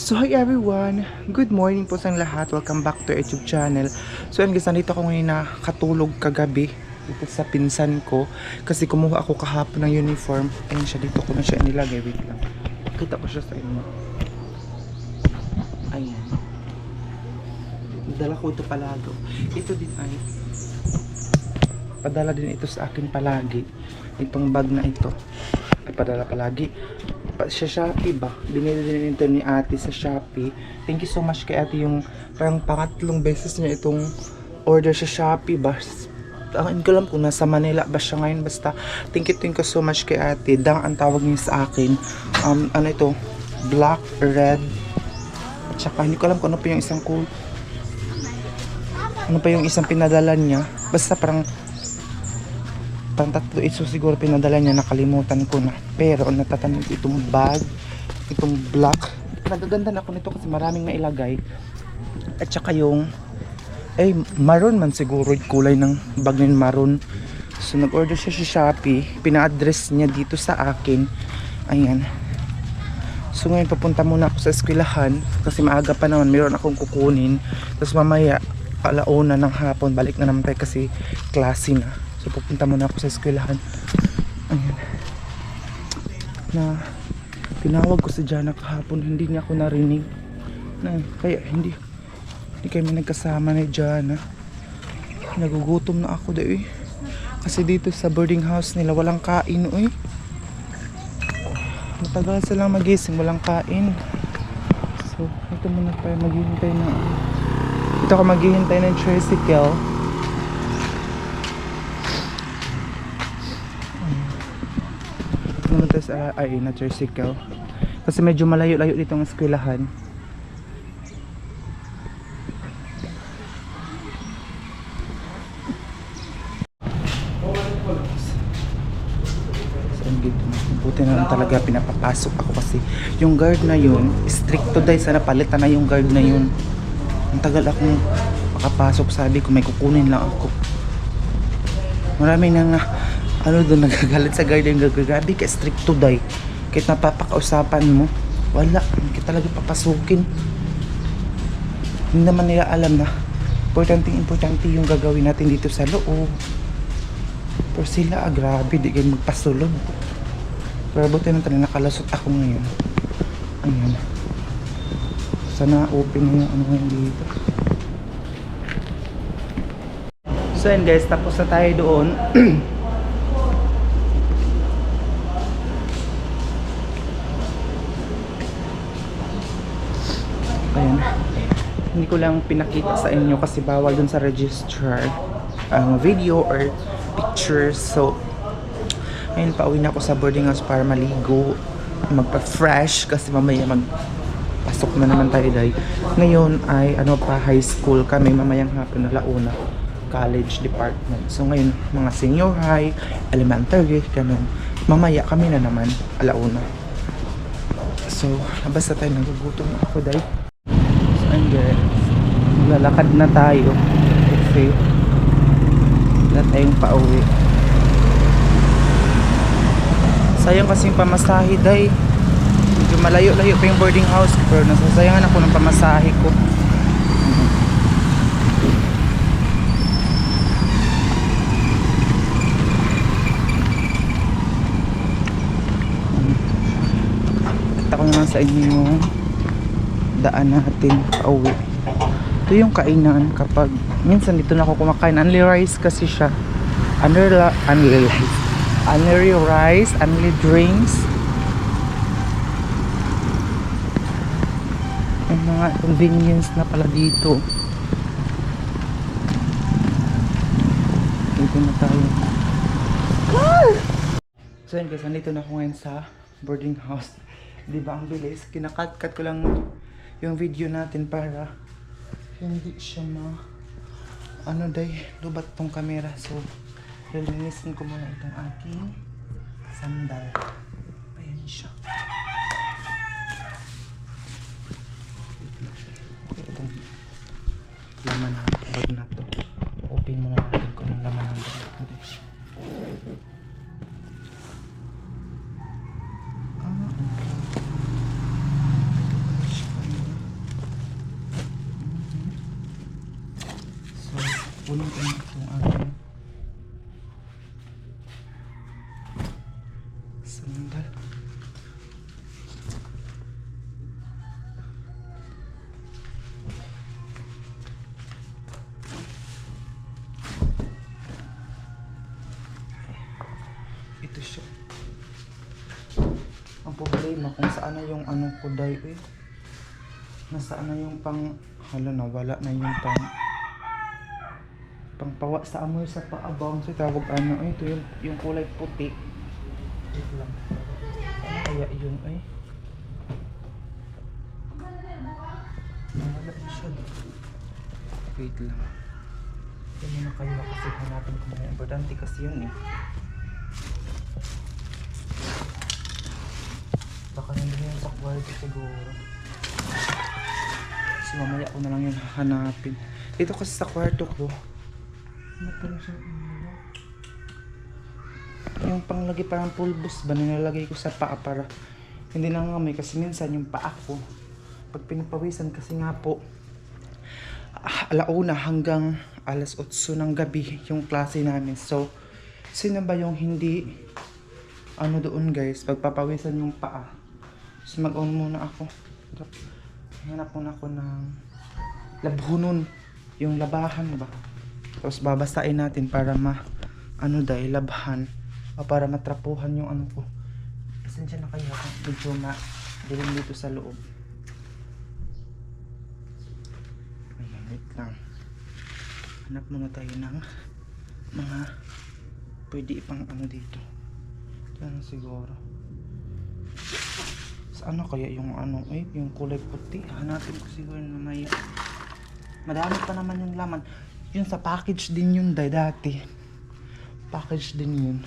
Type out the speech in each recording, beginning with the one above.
So hi everyone, good morning po sa lahat, welcome back to YouTube channel. So yan guys, nandito ako ngayon na katulog kagabi dito sa pinsan ko kasi kumuha ako kahapon ng uniform. Ayun siya, dito ko na siya inilagay, wait lang, kita ko siya sa inyo. Ayan, dala ko ito palagi. Ito din ay padala din ito sa akin palagi, itong bag na ito ay padala palagi sa Shopee ba, binili din ito ni ate sa Shopee. Thank you so much kay ate, yung parang pangatlong beses niya itong order sa Shopee ba. Ang ko alam kung nasa Manila ba siya ngayon, basta thank you so much kay ate. Dang ang tawag niya sa akin, ano ito, black, red, at saka hindi ko alam kung ano pa yung isang ano pa yung isang pinadala niya, basta parang tatlo ito siguro pinadala niya, nakalimutan ko na. Pero natatanong itong bag, itong black, nagaganda na ako nito kasi maraming mailagay. At saka yung maroon man siguro yung kulay ng bag ng maroon. So nag-order siya sa Shopee, pina-address niya dito sa akin. Ayan. So ngayon papunta muna ako sa eskwelahan kasi maaga pa naman, mayroon akong kukunin. Tapos mamaya alauna ng hapon balik na naman tayo kasi klase na. So pupunta muna ako sa eskwelahan. Ayan. Na tinawag ko si Jana kahapon, hindi niya ako narinig. Kaya hindi kami nagkasama ni Jana. Nagugutom na ako dahil. Kasi dito sa boarding house nila walang kain. Matagal silang magising, walang kain. So ito muna tayo maghihintay na. Ito ako maghihintay ng tricycle. Naman tayo sa na tricycle kasi medyo malayo-layo dito ang eskwelahan. So dito, buti na lang talaga pinapapasok ako kasi yung guard na yun stricto dahil sana palitan na yung guard na yun. Ang tagal akong makapasok, sabi ko may kukunin lang ako. Marami na nga doon nagagalit sa guardian, gagabi ka stricto day. Kahit napapakausapan mo, wala, hindi ka talaga papasukin. Hindi naman nila alam na importante yung gagawin natin dito sa loob. Pero sila, grabe, di kayo magpasulod. Pero buti na talaga nakalasot ako ngayon. Ayan. Sana open yung ano ngayon dito. So yun guys, tapos na tayo doon. Ayan. Hindi ko lang pinakita sa inyo kasi bawal dun sa registrar video or pictures. So ayun, pauwi na ako sa boarding house para maligo, magpa-fresh kasi mamaya magpasok na naman tayo dahil ngayon ay high school kami, mamayang hapon na launa college department. So ngayon mga senior high, elementary, ganun. Mamaya kami na naman alauna. So basta tayo, nagugutom ako dahil. And guys, lalakad na tayo kasi wala tayong pauwi. Sayang kasi yung pamasahe day, medyo malayo-layo pa yung boarding house pero nasasayangan ako ng pamasahe ko. At ako naman sa inyo yung daan natin pauwi. Ito yung kainan kapag minsan dito na ako kumakain. Only rice kasi siya. Only rice, only drinks. May mga convenience na pala dito. Dito na tayo. So yun guys, nandito na ako ngayon sa boarding house. Diba ang bilis? Kinakat-cut ko lang yung video natin para hindi siya lubat tong camera. So lilinisin ko muna itong aking sandal. Ayan siya. Itong laman ng bag na to, open muna natin kung ang laman ng bag. Okay. Kunin ko na itong aking sandal. Ito siya. Ang problema kung saan na yung ano ko dahil eh. Nasaan na yung pang hala na wala na yung pangpawa sa amoy sa paabang sa tawag ano ay ito yung kulay puti. Wait lang. Ano kaya yun ay? Wala siya. Wait lang. Yan muna kayo kasi hanapin ko na importante kasi yun eh. Baka nandun yung sa kwarto siguro. So mamaya ko na lang yun hanapin. Dito kasi sa kwarto ko. Ano pala siya? Yung panglagay parang pulbos ba nilalagay ko sa paa para hindi nangamay kasi minsan yung paa ko pag pinapawisan kasi nga po alauna hanggang alas 8 ng gabi yung klase namin. So sino ba yung hindi ano doon guys pagpapawisan yung paa. So mag-on muna ako. Hanap muna ako ng labhunon yung labahan ba. Tapos babasain natin para ano dahil labhan o para matrapuhan yung ano ko. Pasensya na kayo medyo dilim dito sa loob. Ayan, wait lang. Hanap muna tayo ng mga pwede ipang ano dito. Yan siguro. Saan na kaya yung ano yung kulay puti. Hanapin ko siguro na may madami pa naman yung laman. Yun sa package din yun dati. Package din yun.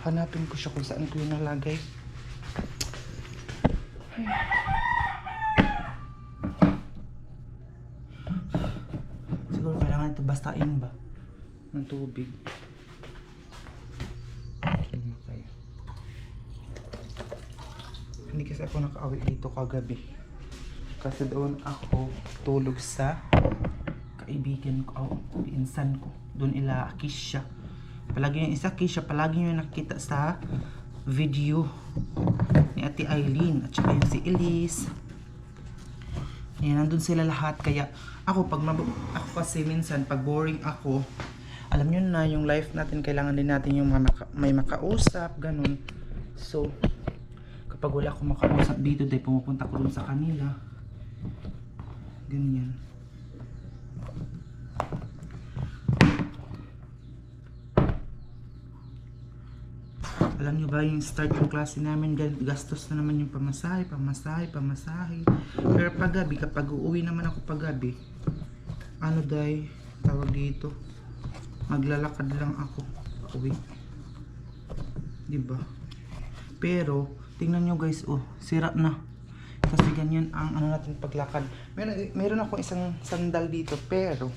Hanapin ko siya kung saan ko yun nalagay. Ay. Siguro kailangan ito bastain ba? Ng tubig. Okay. Hindi kasi ako nakaawi dito kagabi. Kasi doon ako tulog sa kaibigan ko, pinsan ko. Doon ila Kisha. Palagi yung isa Kisha, palagi yung nakita sa video ni Ate Eileen at saka yung si Elise. Ayan, nandun sila lahat. Kaya ako ako kasi minsan pag boring ako, alam nyo na yung life natin, kailangan din natin yung may makausap, ganun. So kapag wala akong makausap dito, dahil pumupunta ko dun sa kanila. Ganyan. Alam nyo ba yung start yung klase namin, gastos na naman yung pamasahe. Pero paggabi, kapag uuwi naman ako paggabi, ano dahi, tawag dito, maglalakad lang ako pauwi. Diba? Pero, tingnan nyo guys, sira na. Kasi ganyan ang ano natin paglakad. Meron ako isang sandal dito, pero,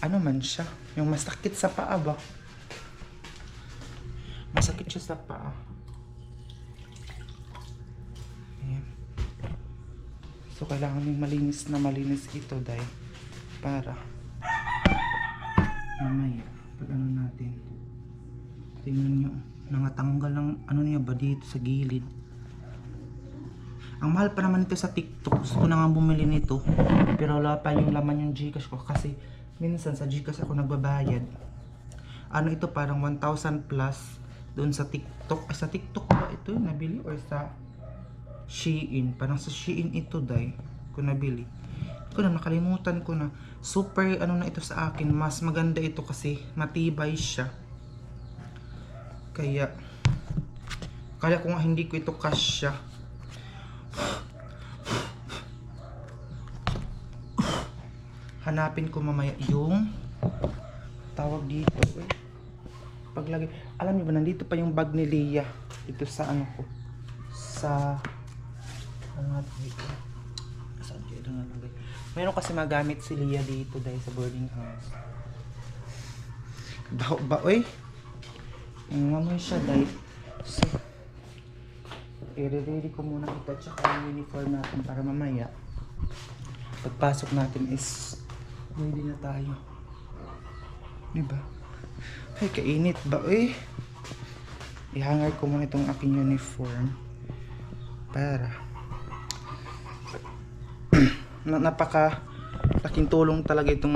ano man siya, yung masakit sa paa ba? Masakit siya sa paa. Ayan. So kailangan yung malinis ito dahil para mamaya pag ano natin, tingnan nyo, nangatanggal ng ano niya ba dito sa gilid. Ang mahal pa naman ito sa TikTok. Gusto ko na nga bumili nito, pero wala pa yung laman yung Gcash ko kasi minsan sa Gcash ako nagbabayad. Ano ito, parang 1,000 plus doon sa TikTok. Sa TikTok ba ito yung nabili or sa Shein? Parang sa Shein ito dahil ko nabili. Ko na nakalimutan ko na. Super ano na ito sa akin. Mas maganda ito kasi matibay siya. Kaya kaya ko nga hindi ko ito kasya. Hanapin ko mamaya yung tawag dito paglagay. Alam niyo ba, nandito pa yung bag ni Leia dito sa ano ko, sa ano dito, saan dito nalagay. Meron kasi magamit si Leia dito dahil sa boarding house. Oy, ngamoy siya dahil. So i-ready ko muna ito at saka yung uniform natin para mamaya pagpasok natin is ready na tayo. Diba? Ay, kainit ba? Eh, ihangar ko muna itong aking uniform para napaka laking tulong talaga itong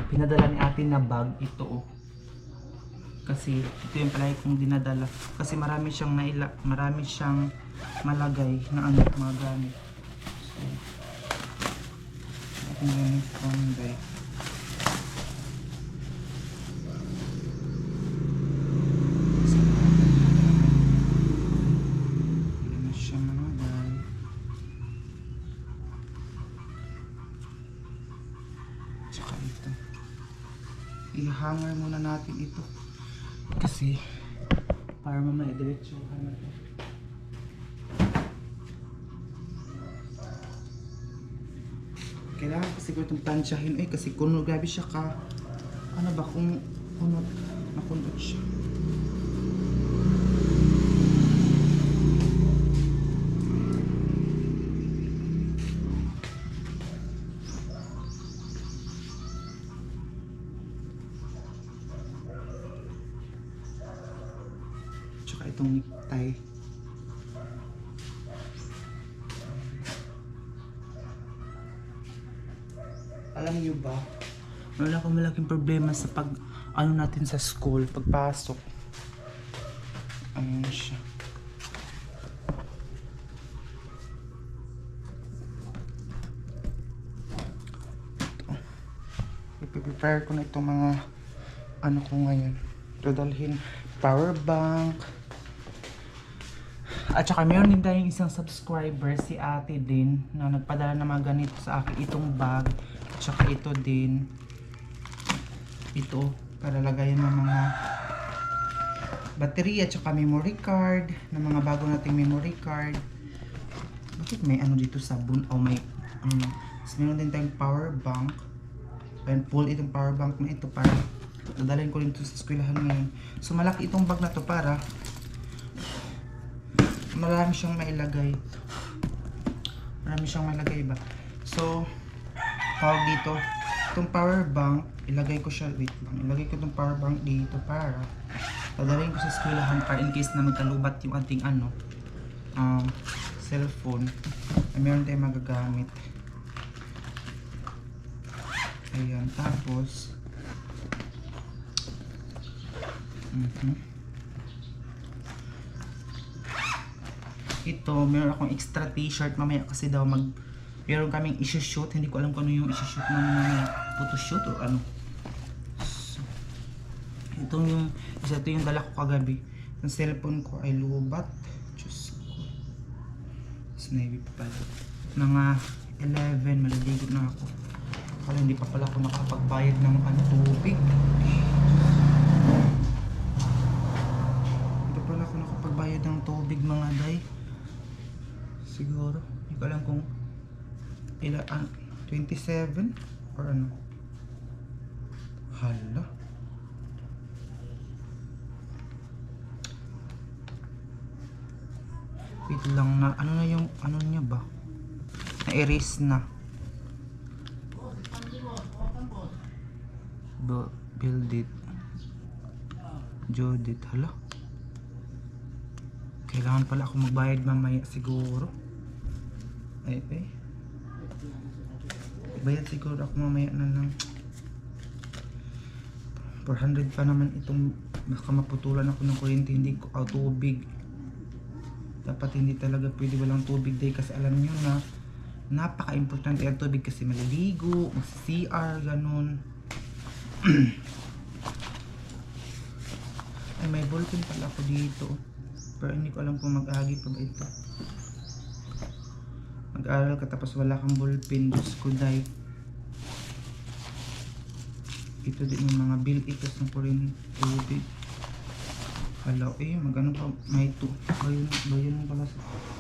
pinadala ni ate na bag. Ito oh. Kasi ito yung palagi kong dinadala. Kasi marami siyang marami siyang malagay na ano, mga gamit. So, aking uniform bag. I-hanger muna natin ito kasi para mamaya diretso na ito. Kailangan ko siguro itong tansyahin kasi kuno, grabe siya ka ano ba kung kunot, nakunot siya. Itong necktie. Alam niyo ba, wala akong malaking problema sa pag ano natin sa school, pagpasok. Ano siya. I-prepare ko na itong mga ano ko ngayon. Dadalhin power bank. At saka meron din tayong isang subscriber, si ate din, na nagpadala ng mga ganito sa akin. Itong bag, at saka ito din. Ito, para lagayan ng mga battery at saka memory card. Ng mga bago nating memory card. Bakit may ano dito sabon? O may ano. Tapos meron din tayong power bank. And pull itong power bank na ito para dadalhin ko rin ito sa eskwelahan ngayon. So malaki itong bag na to para marami siyang mailagay. Marami siyang mailagay ba? So, tawag dito, itong power bank, ilagay ko siya, wait lang, ilagay ko itong power bank dito para dadalhin ko sa eskwelahan para in case na magkalubat yung ating ano, cellphone, ay meron tayong magagamit. Ayan, tapos, ito, meron akong extra t-shirt mamaya kasi daw meron kaming isi-shoot. Hindi ko alam kung ano yung isi-shoot na mamaya, photoshoot o ano. So, ito yung dala ko kagabi. Yung cellphone ko ay lubat. Diyos ko. Mas navy pa pala. Mga 11, maliligo na ako. Kaya hindi pa pala ako nakapagbayad ng tubig. Hindi pa pala ako nakapagbayad ng tubig mga day. Siguro, hindi ko alam kung 27 or ano. Hala. Wait lang na, ano na yung, ano niya ba? Na-erase na. Build it. Judith, hala. Kailangan pala ako magbayad mamaya siguro. Ay. Bayad siguro ako mamaya na lang. 400 pa naman itong, baka maputulan ako ng kuryente, hindi ko tubig. Dapat hindi talaga pwede walang tubig day kasi alam nyo na napaka-importante ang tubig kasi maliligo, mag-CR, ganun. Ay, may ballpen pala ako dito. Pero hindi ko alam kung mag-agi pa ba ito. Mag-aaral ka tapos wala kang ballpen. Diyos ko, day. Ito din yung mga bill itos ng kuryente, tubig. Hala, magano pa, may bayon pala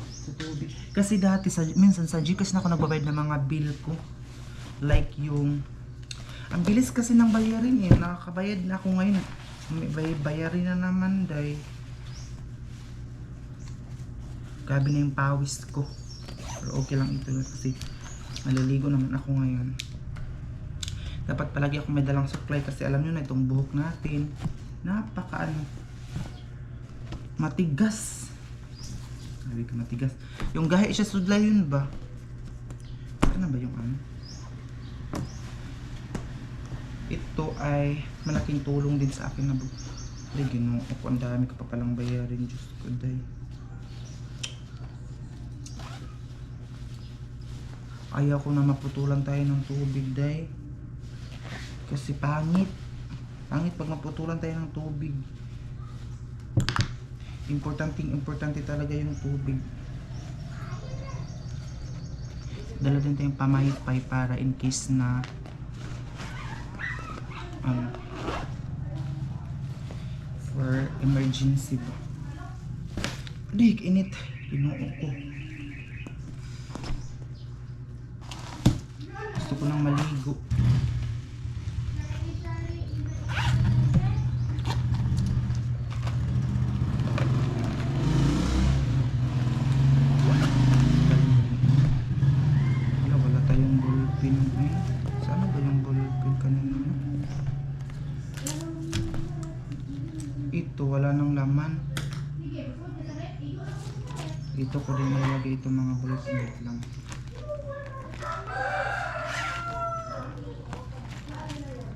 sa tubig. Kasi dati, minsan sa Gcash na ako nagbabayad ng mga bill ko. Like yung, ang bilis kasi ng bayarin nakakabayad na ako ngayon. May bayarin na naman, day. Grabe na yung pawis ko. Pero okay lang ito kasi maliligo naman ako ngayon. Dapat palagi ako may dalang supply kasi alam nyo na itong buhok natin. Napaka matigas. Sabi ko matigas. Yung gahi siya sudlay yun ba? Ano ba yung Ito ay malaking tulong din sa akin na Ginoo ko, ang dami ko pa palang bayarin. Diyos ko, day. Ayaw ko na maputulan tayo ng tubig, day. Kasi pangit. Pangit pag maputulan tayo ng tubig. Importante talaga yung tubig. Dala din tayong pamahit-pay para in case na for emergency ba. Adik, init. Ginoo ko. Gusto ko nang maligo. Wala tayong ballpen. Saan ba yung ballpen kanina? Ito, wala nang laman. Ito ko din nalagay itong mga bullets lang.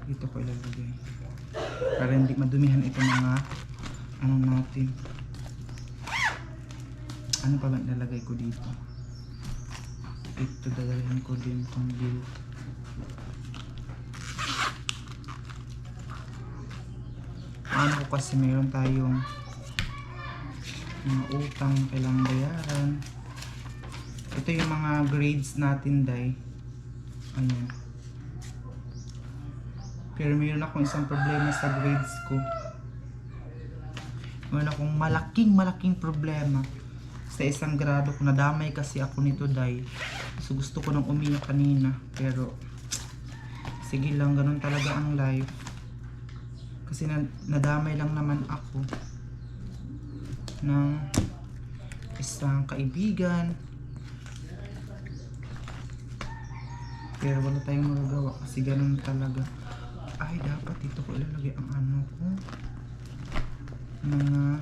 Ito ko ilalagay. Para hindi madumihan itong mga natin. Ano pa ba ilalagay ko dito? Ito dadalhin ko din itong bill. Ano ko kasi meron tayong mga utang kailangang bayaran. Ito yung mga grades natin, day. Ayan. Pero mayroon akong isang problema sa grades ko. Mayroon akong malaking problema sa isang grado ko. Nadamay kasi ako nito, day. So gusto ko nang umiyak kanina. Pero sige lang, ganun talaga ang life. Kasi nadamay lang naman ako ng isang kaibigan. Pero wala tayong magagawa kasi ganun talaga. Ay, dapat dito ko ilalagay ang ko. Mga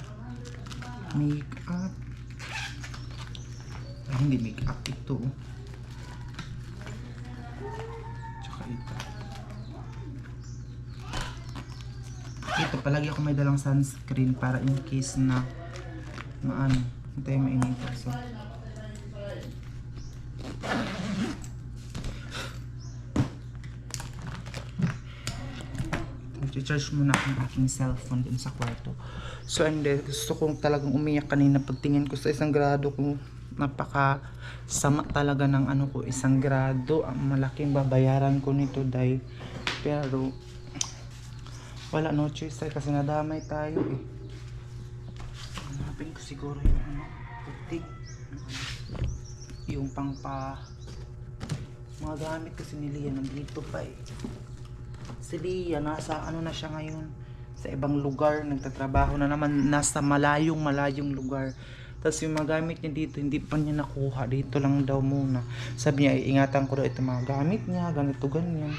make-up. Ay, hindi make-up ito. Tsaka ito. Ito, palagi ako may dalang sunscreen para in case na hindi tayo mainita. So, i-charge muna ang aking cellphone din sa kwarto. So, and then, gusto kong talagang umiyak kanina pagtingin ko sa isang grado ko. Napaka sama talaga ng ko, isang grado. Ang malaking babayaran ko nito, day. Pero wala, no choice kasi nadamay tayo eh. Hanapin ko siguro yung putik. Yung mga gamit kasi ni Lia nandito pa eh. Si Lia nasa na siya ngayon, sa ibang lugar, nagtatrabaho na naman, nasa malayong lugar. Tapos yung mga gamit niya dito, hindi pa niya nakuha, dito lang daw muna. Sabi niya, iingatan ko daw ito mga gamit niya, ganito ganyan.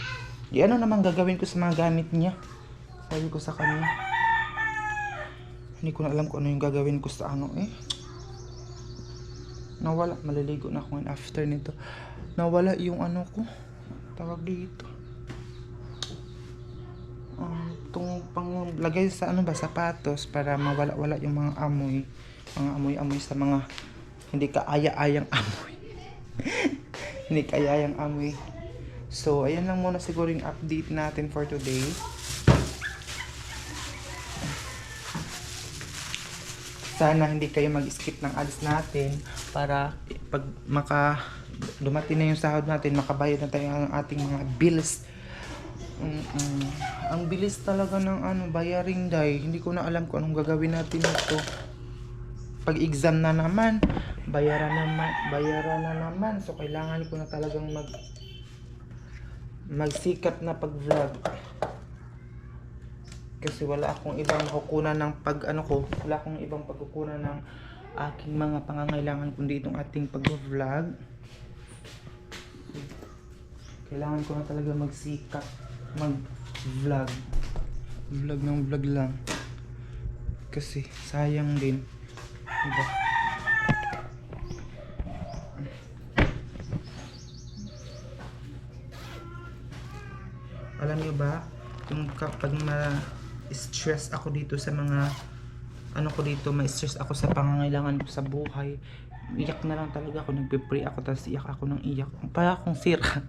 Ano naman gagawin ko sa mga gamit niya? Sabi ko sa kanya, hindi ko na alam kung ano yung gagawin ko sa nawala, maliligo na ako ngayon after nito. Nawala yung ko, tawag dito, itong panglagay sa sapatos para mawala-wala yung mga amoy sa mga hindi kaaya-ayang amoy. Hindi kaaya-ayang amoy. So ayan lang muna siguro yung update natin for today. Sana hindi kayo mag-skip ng ads natin para pag dumating na yung sahod natin, makabayad na tayo ng ating mga bills. Ang bilis talaga ng bayaring, day. Hindi ko na alam kung anong gagawin natin ito. Pag exam na naman, bayaran na naman. So kailangan ko na talagang magsikap na pag-vlog. Kasi wala akong ibang makukunan ng wala akong ibang pagkukunan ng aking mga pangangailangan kundi itong ating pag-vlog. Kailangan ko na talaga magsikap mag-vlog. Vlog ng vlog lang. Kasi sayang din. Diba? Alam niyo ba, yung kapag ma-stress ako dito sa mga ma-stress ako sa pangangailangan ko sa buhay, iyak na lang talaga ako, nagpe-pray ako, tapos iyak ako ng iyak. Para akong sira.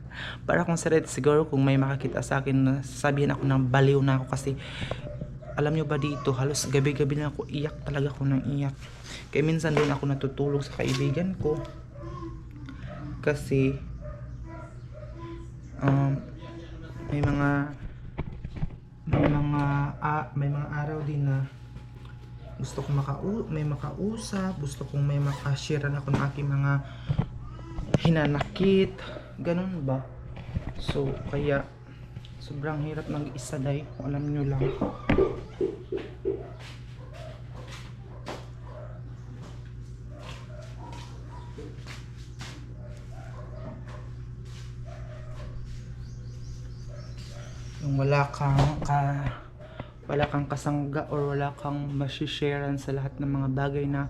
Para akong sira. Siguro kung may makakita sa akin na sabihin ako ng baliw na ako kasi alam nyo ba dito, halos gabi-gabi na ako iyak talaga ako ng iyak. Kaya minsan doon ako natutulog sa kaibigan ko. Kasi may mga araw din na gusto kong may makausap, gusto kong may makashare ako ng aking mga hinanakit, ganun ba? So kaya sobrang hirap mag-isa day, kung alam nyo lang. Yung wala kang kasangga or wala kang masisharean sa lahat ng mga bagay na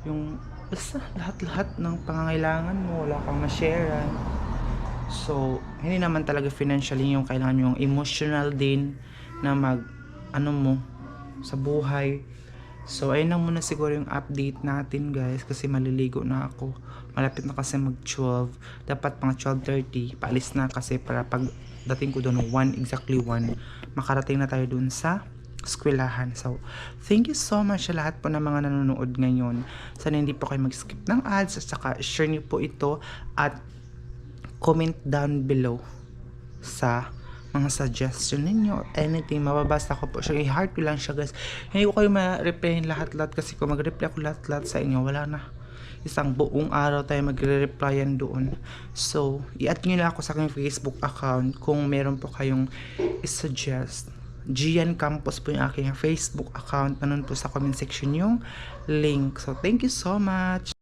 yung basta lahat ng pangangailangan mo, wala kang masharean. So, hindi naman talaga financially yung kailangan mo, yung emotional din na mo sa buhay. So, ayun lang muna siguro yung update natin guys kasi maliligo na ako. Malapit na kasi mag-12. Dapat pang 12:30. Paalis na kasi para pag dating ko doon, exactly 1, makarating na tayo doon sa eskwelahan. So, thank you so much sa lahat po ng mga nanonood ngayon. Sana hindi po kayo mag-skip ng ads at saka share niyo po ito at comment down below sa mga suggestion ninyo, anything, mababasa ko po siya. I-heart ko lang siya guys. Hindi ko kayo ma-replyin lahat-lahat kasi kung mag-reply ako lahat-lahat sa inyo, wala na. Isang buong araw tayo magre-replyan doon. So, i-add nyo lang ako sa aking Facebook account kung meron po kayong i-suggest. Gian Campos po yung aking Facebook account. Nanon po sa comment section yung link. So, thank you so much.